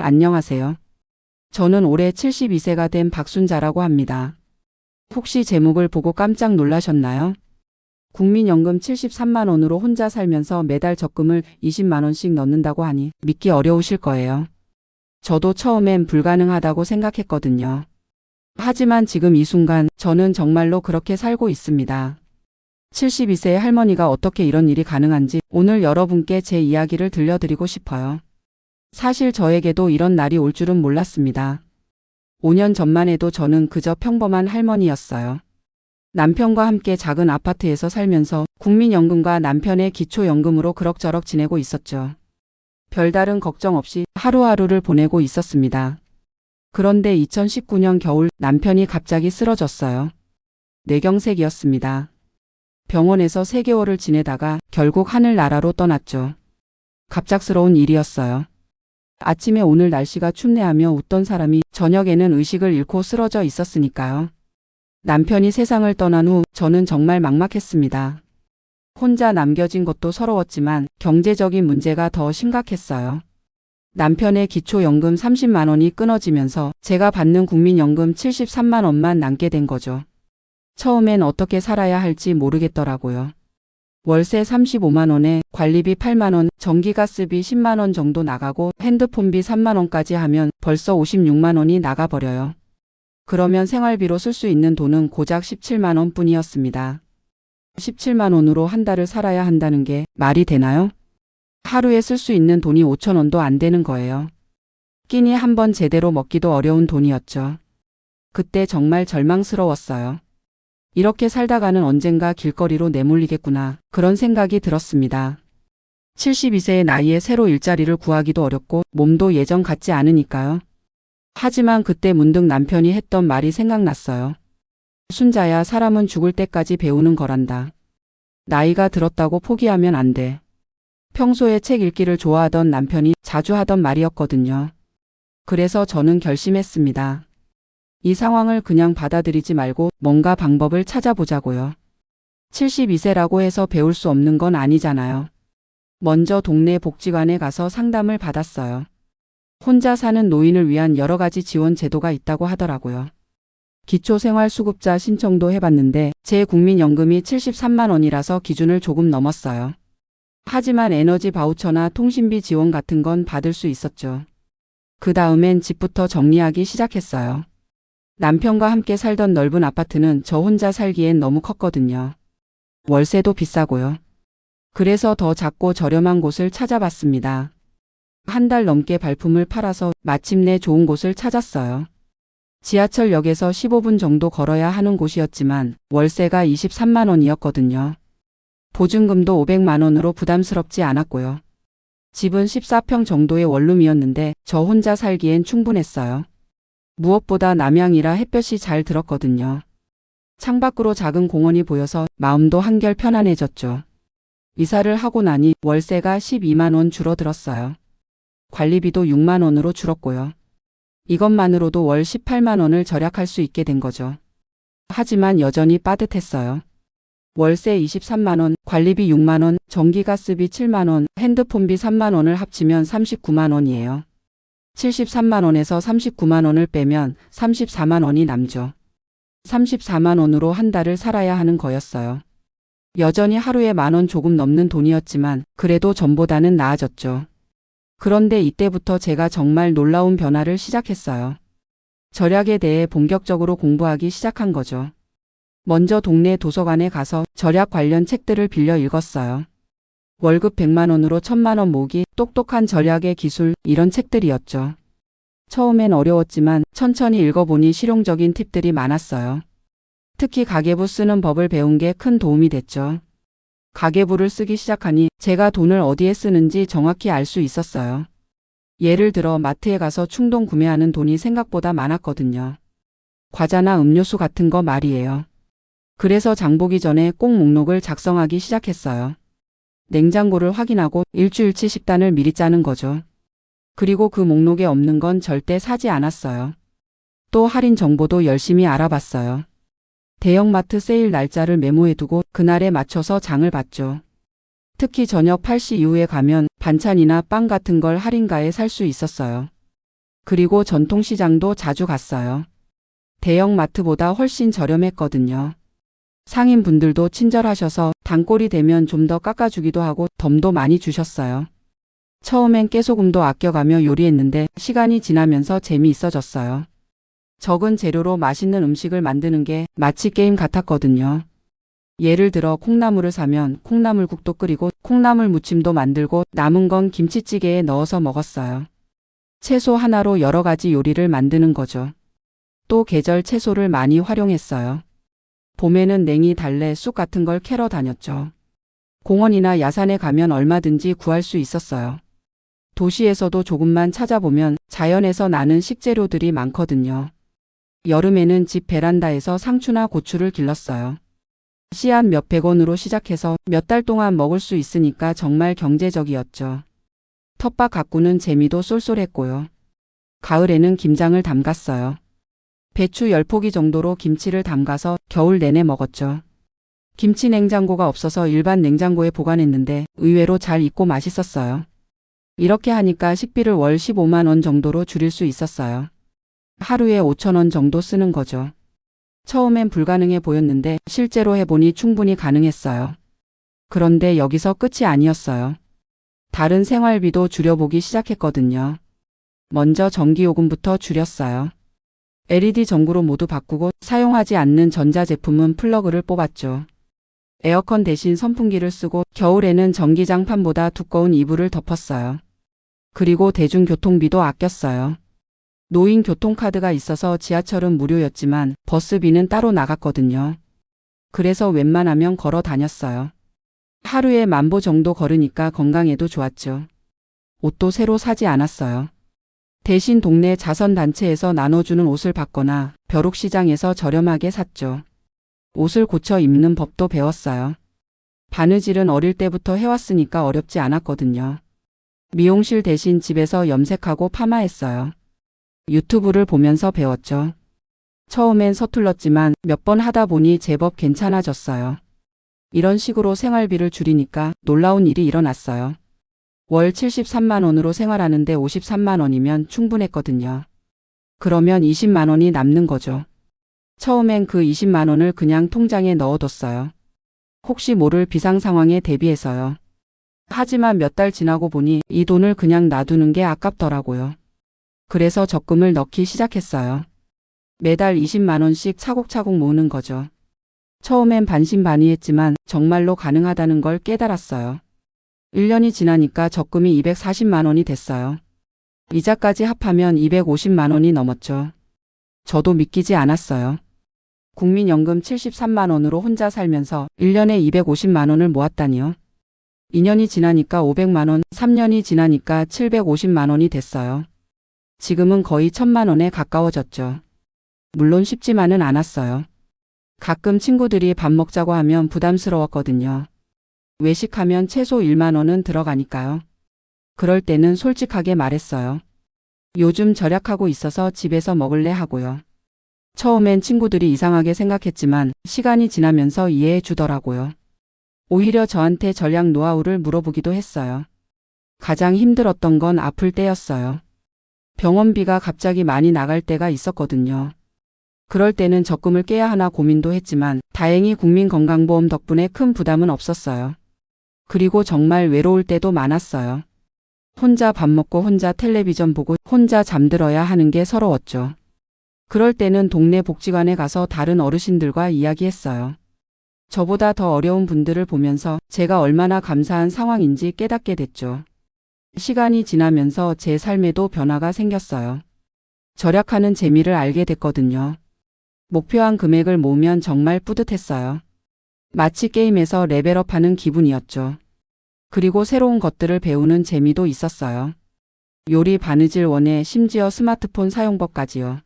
안녕하세요. 저는 올해 72세가 된 박순자라고 합니다. 혹시 제목을 보고 깜짝 놀라셨나요? 국민연금 73만 원으로 혼자 살면서 매달 적금을 20만 원씩 넣는다고 하니 믿기 어려우실 거예요. 저도 처음엔 불가능하다고 생각했거든요. 하지만 지금 이 순간 저는 정말로 그렇게 살고 있습니다. 72세의 할머니가 어떻게 이런 일이 가능한지 오늘 여러분께 제 이야기를 들려드리고 싶어요. 사실 저에게도 이런 날이 올 줄은 몰랐습니다. 5년 전만 해도 저는 그저 평범한 할머니였어요. 남편과 함께 작은 아파트에서 살면서 국민연금과 남편의 기초연금으로 그럭저럭 지내고 있었죠. 별다른 걱정 없이 하루하루를 보내고 있었습니다. 그런데 2019년 겨울 남편이 갑자기 쓰러졌어요. 뇌경색이었습니다. 병원에서 3개월을 지내다가 결국 하늘나라로 떠났죠. 갑작스러운 일이었어요. 아침에 오늘 날씨가 춥네하며 웃던 사람이 저녁에는 의식을 잃고 쓰러져 있었으니까요. 남편이 세상을 떠난 후 저는 정말 막막했습니다. 혼자 남겨진 것도 서러웠지만 경제적인 문제가 더 심각했어요. 남편의 기초연금 30만 원이 끊어지면서 제가 받는 국민연금 73만 원만 남게 된 거죠. 처음엔 어떻게 살아야 할지 모르겠더라고요. 월세 35만 원에 관리비 8만 원, 전기가스비 10만 원 정도 나가고 핸드폰비 3만 원까지 하면 벌써 56만 원이 나가버려요. 그러면 생활비로 쓸 수 있는 돈은 고작 17만 원 뿐이었습니다. 17만 원으로 한 달을 살아야 한다는 게 말이 되나요? 하루에 쓸 수 있는 돈이 5천 원도 안 되는 거예요. 끼니 한 번 제대로 먹기도 어려운 돈이었죠. 그때 정말 절망스러웠어요. 이렇게 살다가는 언젠가 길거리로 내몰리겠구나 그런 생각이 들었습니다. 72세의 나이에 새로 일자리를 구하기도 어렵고 몸도 예전 같지 않으니까요. 하지만 그때 문득 남편이 했던 말이 생각났어요. 순자야, 사람은 죽을 때까지 배우는 거란다. 나이가 들었다고 포기하면 안 돼. 평소에 책 읽기를 좋아하던 남편이 자주 하던 말이었거든요. 그래서 저는 결심했습니다. 이 상황을 그냥 받아들이지 말고 뭔가 방법을 찾아보자고요. 72세라고 해서 배울 수 없는 건 아니잖아요. 먼저 동네 복지관에 가서 상담을 받았어요. 혼자 사는 노인을 위한 여러 가지 지원 제도가 있다고 하더라고요. 기초생활수급자 신청도 해봤는데 제 국민연금이 73만 원이라서 기준을 조금 넘었어요. 하지만 에너지 바우처나 통신비 지원 같은 건 받을 수 있었죠. 그 다음엔 집부터 정리하기 시작했어요. 남편과 함께 살던 넓은 아파트는 저 혼자 살기엔 너무 컸거든요. 월세도 비싸고요. 그래서 더 작고 저렴한 곳을 찾아봤습니다. 한 달 넘게 발품을 팔아서 마침내 좋은 곳을 찾았어요. 지하철역에서 15분 정도 걸어야 하는 곳이었지만 월세가 23만 원이었거든요. 보증금도 500만 원으로 부담스럽지 않았고요. 집은 14평 정도의 원룸이었는데 저 혼자 살기엔 충분했어요. 무엇보다 남향이라 햇볕이 잘 들었거든요. 창밖으로 작은 공원이 보여서 마음도 한결 편안해졌죠. 이사를 하고 나니 월세가 12만 원 줄어들었어요. 관리비도 6만 원으로 줄었고요. 이것만으로도 월 18만 원을 절약할 수 있게 된 거죠. 하지만 여전히 빠듯했어요. 월세 23만 원, 관리비 6만 원, 전기가스비 7만 원, 핸드폰비 3만 원을 합치면 39만 원이에요. 73만 원에서 39만 원을 빼면 34만 원이 남죠. 34만 원으로 한 달을 살아야 하는 거였어요. 여전히 하루에 10,000원 조금 넘는 돈이었지만 그래도 전보다는 나아졌죠. 그런데 이때부터 제가 정말 놀라운 변화를 시작했어요. 절약에 대해 본격적으로 공부하기 시작한 거죠. 먼저 동네 도서관에 가서 절약 관련 책들을 빌려 읽었어요. 월급 100만 원으로 1,000만 원 모으기, 똑똑한 절약의 기술, 이런 책들이었죠. 처음엔 어려웠지만 천천히 읽어보니 실용적인 팁들이 많았어요. 특히 가계부 쓰는 법을 배운 게 큰 도움이 됐죠. 가계부를 쓰기 시작하니 제가 돈을 어디에 쓰는지 정확히 알 수 있었어요. 예를 들어 마트에 가서 충동 구매하는 돈이 생각보다 많았거든요. 과자나 음료수 같은 거 말이에요. 그래서 장보기 전에 꼭 목록을 작성하기 시작했어요. 냉장고를 확인하고 일주일치 식단을 미리 짜는 거죠. 그리고 그 목록에 없는 건 절대 사지 않았어요. 또 할인 정보도 열심히 알아봤어요. 대형마트 세일 날짜를 메모해두고 그날에 맞춰서 장을 봤죠. 특히 저녁 8시 이후에 가면 반찬이나 빵 같은 걸 할인가에 살 수 있었어요. 그리고 전통시장도 자주 갔어요. 대형 마트보다 훨씬 저렴했거든요. 상인분들도 친절하셔서 단골이 되면 좀 더 깎아주기도 하고 덤도 많이 주셨어요. 처음엔 깨소금도 아껴가며 요리했는데 시간이 지나면서 재미있어졌어요. 적은 재료로 맛있는 음식을 만드는 게 마치 게임 같았거든요. 예를 들어 콩나물을 사면 콩나물국도 끓이고 콩나물 무침도 만들고 남은 건 김치찌개에 넣어서 먹었어요. 채소 하나로 여러 가지 요리를 만드는 거죠. 또 계절 채소를 많이 활용했어요. 봄에는 냉이, 달래, 쑥 같은 걸 캐러 다녔죠. 공원이나 야산에 가면 얼마든지 구할 수 있었어요. 도시에서도 조금만 찾아보면 자연에서 나는 식재료들이 많거든요. 여름에는 집 베란다에서 상추나 고추를 길렀어요. 씨앗 몇백 원으로 시작해서 몇 달 동안 먹을 수 있으니까 정말 경제적이었죠. 텃밭 가꾸는 재미도 쏠쏠했고요. 가을에는 김장을 담갔어요. 배추 10포기 정도로 김치를 담가서 겨울 내내 먹었죠. 김치 냉장고가 없어서 일반 냉장고에 보관했는데 의외로 잘 익고 맛있었어요. 이렇게 하니까 식비를 월 15만 원 정도로 줄일 수 있었어요. 하루에 5천 원 정도 쓰는 거죠. 처음엔 불가능해 보였는데 실제로 해보니 충분히 가능했어요. 그런데 여기서 끝이 아니었어요. 다른 생활비도 줄여보기 시작했거든요. 먼저 전기요금부터 줄였어요. LED 전구로 모두 바꾸고 사용하지 않는 전자제품은 플러그를 뽑았죠. 에어컨 대신 선풍기를 쓰고 겨울에는 전기장판보다 두꺼운 이불을 덮었어요. 그리고 대중교통비도 아꼈어요. 노인 교통카드가 있어서 지하철은 무료였지만 버스비는 따로 나갔거든요. 그래서 웬만하면 걸어 다녔어요. 하루에 10,000보 정도 걸으니까 건강에도 좋았죠. 옷도 새로 사지 않았어요. 대신 동네 자선단체에서 나눠주는 옷을 받거나 벼룩시장에서 저렴하게 샀죠. 옷을 고쳐 입는 법도 배웠어요. 바느질은 어릴 때부터 해왔으니까 어렵지 않았거든요. 미용실 대신 집에서 염색하고 파마했어요. 유튜브를 보면서 배웠죠. 처음엔 서툴렀지만 몇 번 하다 보니 제법 괜찮아졌어요. 이런 식으로 생활비를 줄이니까 놀라운 일이 일어났어요. 월 73만 원으로 생활하는데 53만 원이면 충분했거든요. 그러면 20만 원이 남는 거죠. 처음엔 그 20만 원을 그냥 통장에 넣어뒀어요. 혹시 모를 비상 상황에 대비해서요. 하지만 몇 달 지나고 보니 이 돈을 그냥 놔두는 게 아깝더라고요. 그래서 적금을 넣기 시작했어요. 매달 20만 원씩 차곡차곡 모으는 거죠. 처음엔 반신반의했지만 정말로 가능하다는 걸 깨달았어요. 1년이 지나니까 적금이 240만 원이 됐어요. 이자까지 합하면 250만 원이 넘었죠. 저도 믿기지 않았어요. 국민연금 73만 원으로 혼자 살면서 1년에 250만 원을 모았다니요. 2년이 지나니까 500만 원, 3년이 지나니까 750만 원이 됐어요. 지금은 거의 1,000만 원에 가까워졌죠. 물론 쉽지만은 않았어요. 가끔 친구들이 밥 먹자고 하면 부담스러웠거든요. 외식하면 최소 1만 원은 들어가니까요. 그럴 때는 솔직하게 말했어요. 요즘 절약하고 있어서 집에서 먹을래 하고요. 처음엔 친구들이 이상하게 생각했지만 시간이 지나면서 이해해 주더라고요. 오히려 저한테 전략 노하우를 물어보기도 했어요. 가장 힘들었던 건 아플 때였어요. 병원비가 갑자기 많이 나갈 때가 있었거든요. 그럴 때는 적금을 깨야 하나 고민도 했지만 다행히 국민건강보험 덕분에 큰 부담은 없었어요. 그리고 정말 외로울 때도 많았어요. 혼자 밥 먹고 혼자 텔레비전 보고 혼자 잠들어야 하는 게 서러웠죠. 그럴 때는 동네 복지관에 가서 다른 어르신들과 이야기했어요. 저보다 더 어려운 분들을 보면서 제가 얼마나 감사한 상황인지 깨닫게 됐죠. 시간이 지나면서 제 삶에도 변화가 생겼어요. 절약하는 재미를 알게 됐거든요. 목표한 금액을 모으면 정말 뿌듯했어요. 마치 게임에서 레벨업하는 기분이었죠. 그리고 새로운 것들을 배우는 재미도 있었어요. 요리, 바느질, 원예, 심지어 스마트폰 사용법까지요.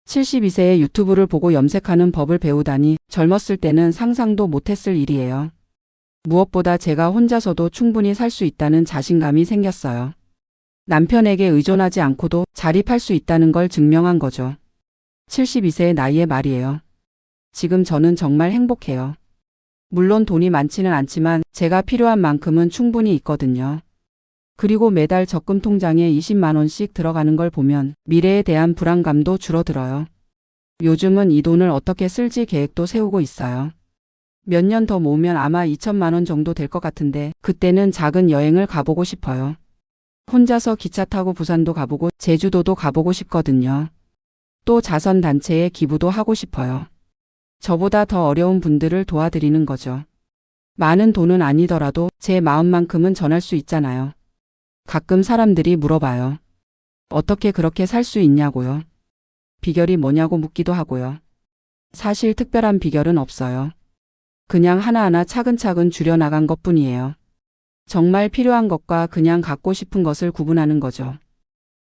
72세에 유튜브를 보고 염색하는 법을 배우다니 젊었을 때는 상상도 못했을 일이에요. 무엇보다 제가 혼자서도 충분히 살 수 있다는 자신감이 생겼어요. 남편에게 의존하지 않고도 자립할 수 있다는 걸 증명한 거죠. 72세의 나이에 말이에요. 지금 저는 정말 행복해요. 물론 돈이 많지는 않지만 제가 필요한 만큼은 충분히 있거든요. 그리고 매달 적금 통장에 20만 원씩 들어가는 걸 보면 미래에 대한 불안감도 줄어들어요. 요즘은 이 돈을 어떻게 쓸지 계획도 세우고 있어요. 몇 년 더 모으면 아마 2천만 원 정도 될 것 같은데 그때는 작은 여행을 가보고 싶어요. 혼자서 기차 타고 부산도 가보고 제주도도 가보고 싶거든요. 또 자선단체에 기부도 하고 싶어요. 저보다 더 어려운 분들을 도와드리는 거죠. 많은 돈은 아니더라도 제 마음만큼은 전할 수 있잖아요. 가끔 사람들이 물어봐요. 어떻게 그렇게 살 수 있냐고요. 비결이 뭐냐고 묻기도 하고요. 사실 특별한 비결은 없어요. 그냥 하나하나 차근차근 줄여나간 것뿐이에요. 정말 필요한 것과 그냥 갖고 싶은 것을 구분하는 거죠.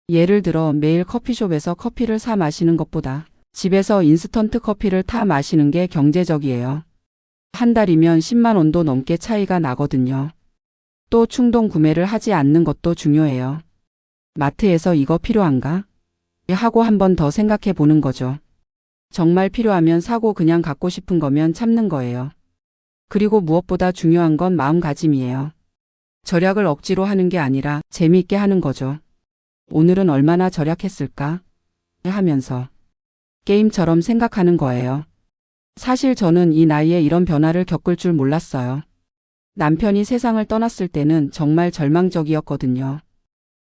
예를 들어 매일 커피숍에서 커피를 사 마시는 것보다 집에서 인스턴트 커피를 타 마시는 게 경제적이에요. 한 달이면 10만 원도 넘게 차이가 나거든요. 또 충동 구매를 하지 않는 것도 중요해요. 마트에서 이거 필요한가? 하고 한 번 더 생각해 보는 거죠. 정말 필요하면 사고 그냥 갖고 싶은 거면 참는 거예요. 그리고 무엇보다 중요한 건 마음가짐이에요. 절약을 억지로 하는 게 아니라 재미있게 하는 거죠. 오늘은 얼마나 절약했을까? 하면서 게임처럼 생각하는 거예요. 사실 저는 이 나이에 이런 변화를 겪을 줄 몰랐어요. 남편이 세상을 떠났을 때는 정말 절망적이었거든요.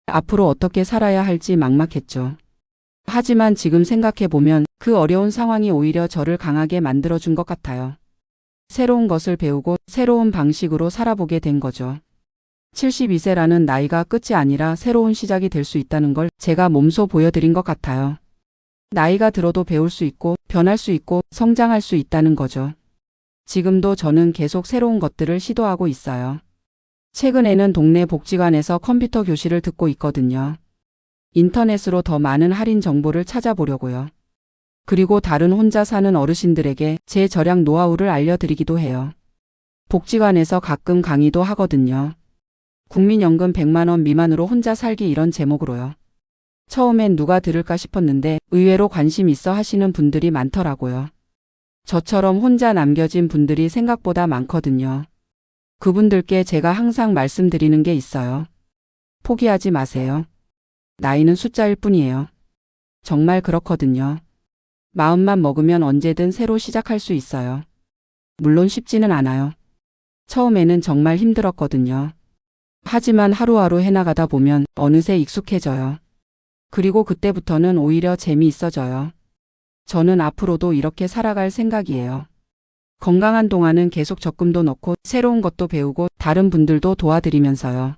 앞으로 어떻게 살아야 할지 막막했죠. 하지만 지금 생각해보면 그 어려운 상황이 오히려 저를 강하게 만들어준 것 같아요. 새로운 것을 배우고 새로운 방식으로 살아보게 된 거죠. 72세라는 나이가 끝이 아니라 새로운 시작이 될 수 있다는 걸 제가 몸소 보여드린 것 같아요. 나이가 들어도 배울 수 있고 변할 수 있고 성장할 수 있다는 거죠. 지금도 저는 계속 새로운 것들을 시도하고 있어요. 최근에는 동네 복지관에서 컴퓨터 교실을 듣고 있거든요. 인터넷으로 더 많은 할인 정보를 찾아보려고요. 그리고 다른 혼자 사는 어르신들에게 제 절약 노하우를 알려드리기도 해요. 복지관에서 가끔 강의도 하거든요. 국민연금 100만 원 미만으로 혼자 살기 이런 제목으로요. 처음엔 누가 들을까 싶었는데 의외로 관심 있어 하시는 분들이 많더라고요. 저처럼 혼자 남겨진 분들이 생각보다 많거든요. 그분들께 제가 항상 말씀드리는 게 있어요. 포기하지 마세요. 나이는 숫자일 뿐이에요. 정말 그렇거든요. 마음만 먹으면 언제든 새로 시작할 수 있어요. 물론 쉽지는 않아요. 처음에는 정말 힘들었거든요. 하지만 하루하루 해나가다 보면 어느새 익숙해져요. 그리고 그때부터는 오히려 재미있어져요. 저는 앞으로도 이렇게 살아갈 생각이에요. 건강한 동안은 계속 적금도 넣고 새로운 것도 배우고 다른 분들도 도와드리면서요.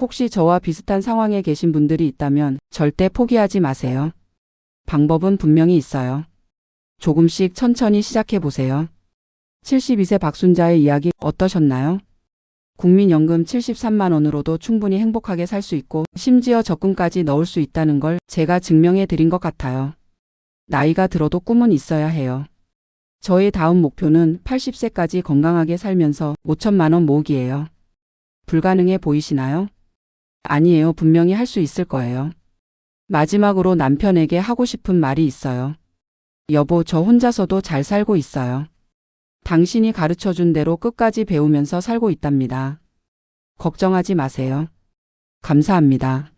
혹시 저와 비슷한 상황에 계신 분들이 있다면 절대 포기하지 마세요. 방법은 분명히 있어요. 조금씩 천천히 시작해 보세요. 72세 박순자의 이야기 어떠셨나요? 국민연금 73만 원으로도 충분히 행복하게 살 수 있고 심지어 적금까지 넣을 수 있다는 걸 제가 증명해 드린 것 같아요. 나이가 들어도 꿈은 있어야 해요. 저의 다음 목표는 80세까지 건강하게 살면서 5천만 원 모으기예요. 불가능해 보이시나요? 아니에요. 분명히 할 수 있을 거예요. 마지막으로 남편에게 하고 싶은 말이 있어요. 여보, 저 혼자서도 잘 살고 있어요. 당신이 가르쳐준 대로 끝까지 배우면서 살고 있답니다. 걱정하지 마세요. 감사합니다.